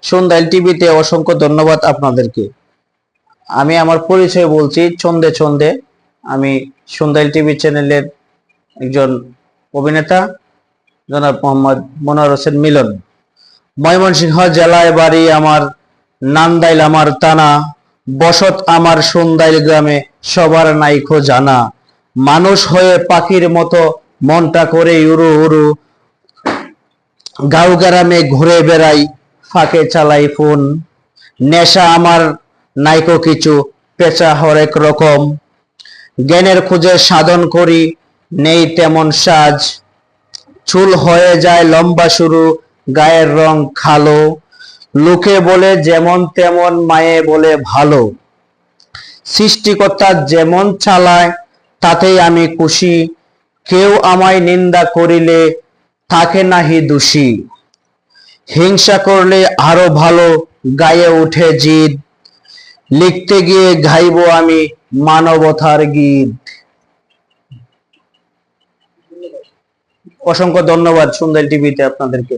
সন্ধ্যাইল টিভিতে অসংখ্য ধন্যবাদ আপনাদেরকে। আমি আমার পরিচয় বলছি ছন্দে ছন্দে। আমি সন্ধ্যাইল টিভি চ্যানেলের একজন অভিনেতা, জনাব মোহাম্মদ মনোয়ার হোসেন মিলন। ময়মনসিংহ জেলায় বাড়ি আমার, নান্দাইল আমার টানা, বসত আমার সন্ধ্যাইল গ্রামে, সবার নাইখো জানা। মানুষ হয়ে পাখির মতো মনটা করে উড়ু উড়ু, গাঁও গ্রামে ঘুরে বেড়াই, ফাঁকে চালাই ফোন। নেশা আমার নাইকো কিছু, পেঁচা হরেক রকম, জ্ঞানের খোঁজে সাধন করি, নেই তেমন সাজ। চুল হয়ে যায় লম্বা শুরু, গায়ের রং কালো, লোকে বলে যেমন তেমন, মায়ে বলে ভালো। সৃষ্টিকর্তা যেমন চালায় তাতেই আমি খুশি, কেউ আমায় নিন্দা করিলে থাকে নাহি দোষী। হিংসা করলে আরো ভালো, গায়ে উঠে জিদ, লিখতে গিয়ে গাইবো আমি মানবতার গীত। অসংখ্য ধন্যবাদ সন্ধ্যাইল টিভিতে আপনাদেরকে।